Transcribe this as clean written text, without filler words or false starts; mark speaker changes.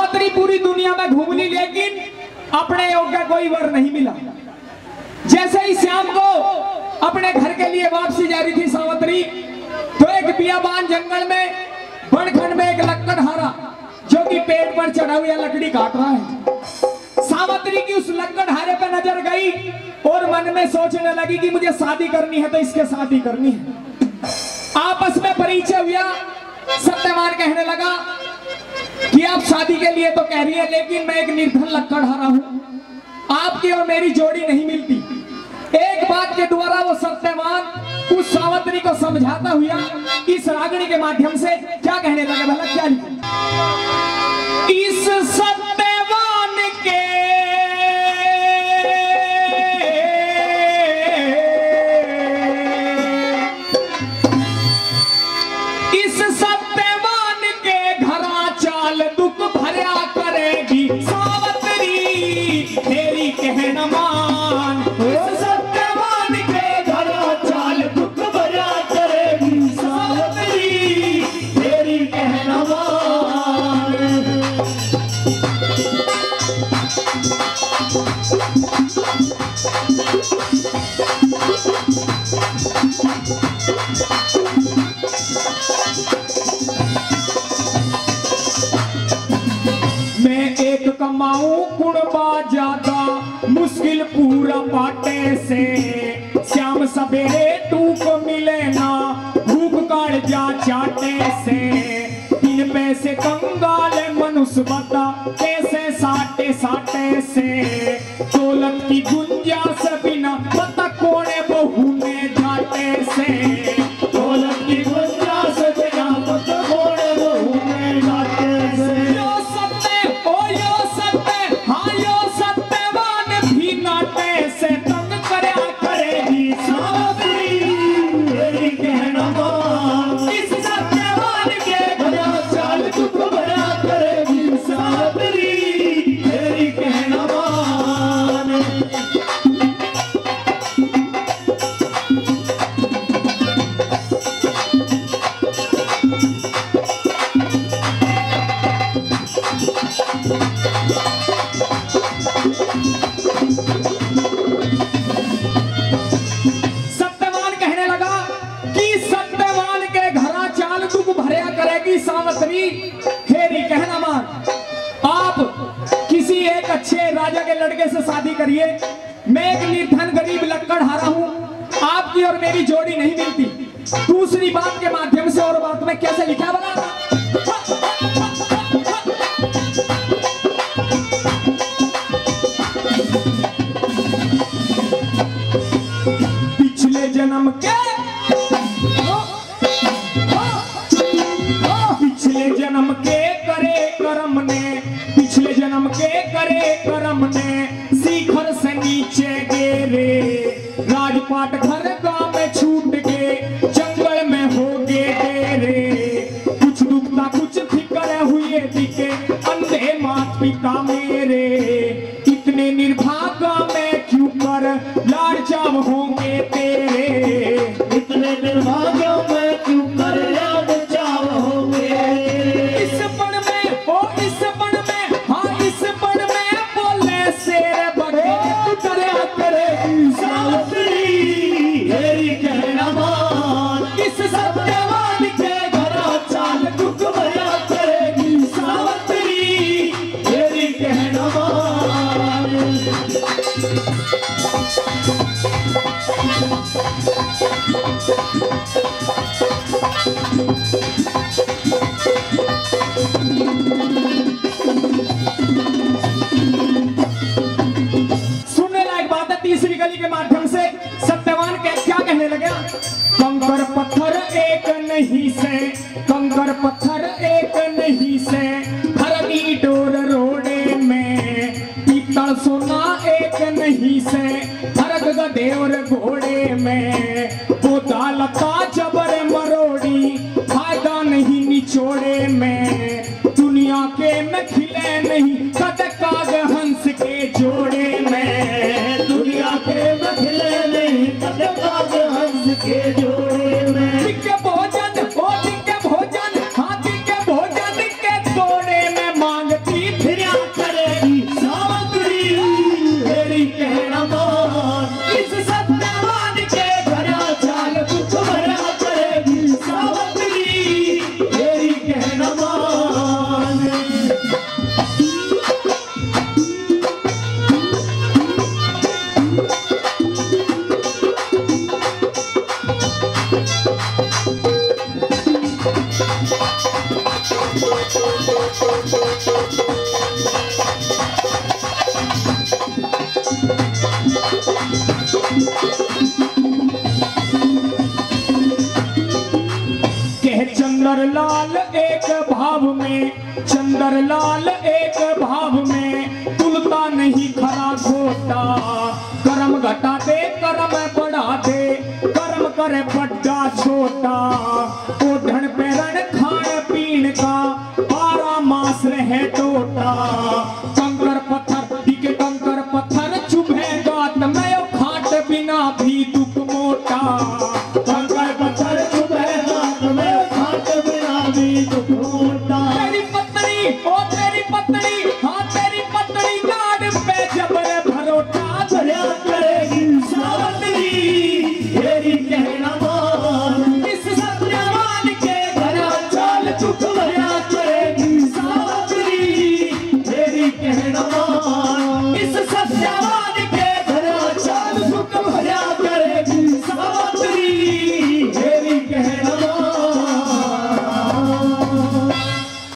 Speaker 1: सावित्री पूरी दुनिया में घूम ली, लेकिन अपने योग्य कोई वर नहीं मिला। जैसे ही शाम को अपने घर के लिए वापसी जा रही थी सावित्री, तो एक बियाबान जंगल में बनखंड में एक लकड़हारा जो कि पेड़ पर चढ़ा हुआ लकड़ी काट रहा है। सावित्री की उस लकड़हारे पे नजर गई और मन में सोचने लगी कि मुझे शादी करनी है तो इसके शादी करनी है। आपस में परिचय हुआ। सत्यवान कहने लगा कि आप शादी के लिए तो कह रही है, लेकिन मैं एक निर्धन लकड़हारा हूं, आपकी और मेरी जोड़ी नहीं मिलती। एक बात के द्वारा वो सत्यवान उस सावित्री को समझाता हुआ इस रागणी के माध्यम से क्या कहने लगा, भला क्या लिखा? इस सत्यवान के इस सत्यवान के घरा चाल दुख भरा करेगी सावित्री, तेरी कहना मान। इस सत्यवान के घरा चाल दुख भरा करेगी सावित्री, तेरी कहना मान। मैं एक कमाऊं कुणबा ज्यादा, मुश्किल पूरा पाटे से, शाम सवेरे टूक मिले ना, भूख काट जा चाटे से। 3 पैसे कंगाल मनुष्य बता, कैसे साटे साटे से, दौलत की गुंजाइश बिना पता कोने बहू में जाटे से, दौलत की गुंजाइश बिना पता कोने बहू में जाटे से। यो सत्य, हाँ यो सत्यवान भी नाटे से तंग करया करेगी सावित्री, तेरी कहना मान। इस सत्यवान के घरा चाल दुख भरा करेगी सावित्री, तेरी कहना मान। सत्यवान कहने लगा कि सत्यवान के घरा चाल दुख भरा करेगी सावित्री, तेरी कहना मान। आप किसी एक अच्छे राजा के लड़के से शादी करिए, मैं एक निर्धन गरीब लकड़हारा हूं, आपकी और मेरी जोड़ी नहीं मिलती। दूसरी बात के माध्यम से और बात में कैसे लिखा बना, पिछले जन्म के पिछले जन्म के करे कर्म ने, पिछले जन्म के करे कर्म ने, शिखर से नीचे गिरे, राजपाट घर गांव में छूट के, जंगल में हो गए डेरे। कुछ दुखता कुछ फिक्र हुए दिखे, अंधे माता पिता मेरे, इतने निर्भागा में क्यों कर लाड़ चाव होंगे तेरे, इतने निर्भागा में क्यों कर लाड़ चाव होंगे। इस पण में ओ इस पण में, हाँ इस पण में बोले शेर बगे, तू करया करेगी सावित्री, तेरी कहना मान। इस सत्यवान के घरा चाल दुख भरा करेगी सावित्री, तेरी कहना मान। सुनने लायक बात है। तीसरी गली के माध्यम से सत्यवान क्या कहने लगे, कंकर पत्थर एक नहीं से, कंकर पत्थर एक नहीं से, हरदी डोर रोड़े में, पीतल सोना एक नहीं से, हरक गधे और घोड़े में, वो दालता जबर मरोड़ी, फायदा नहीं निचोड़े में, दुनिया के में खिले नहीं, कद काग हंस के जोड़े में, दुनिया के में खिले नहीं, कद काग हंस के जोड़े में। दिक्के भोजन, ओ दिक्के भोजन, हाथी के भोजन के तोड़े में मांगती थी चंद्रलाल एक भाव में, चंद्रलाल एक भाव में, तुलता नहीं खरा खोटा। कर्म घटा दे कर्म बढ़ा दे, कर्म करे बड़ा छोटा। ओढ़न पैरण खान पीन का 12 मास रहे टोटा। कंकर पत्थर दिखे कंकर पत्थर चुभे गात में, खाट बिना भी दुख मोटा। कंकर पत्थर चुभे गात में, खाट बिना भी दुख मोटा। तेरी पत्नी ओ तेरी पत्नी, हाँ तेरी पत्नी लाड पे जबर भरोटा। भरा करेगी सावत्री तेरी कहना मान, इस सत्यवान के घरा चाल चुप। भरा करेगी सावत्री तेरी कहना मान, इस सत्यवान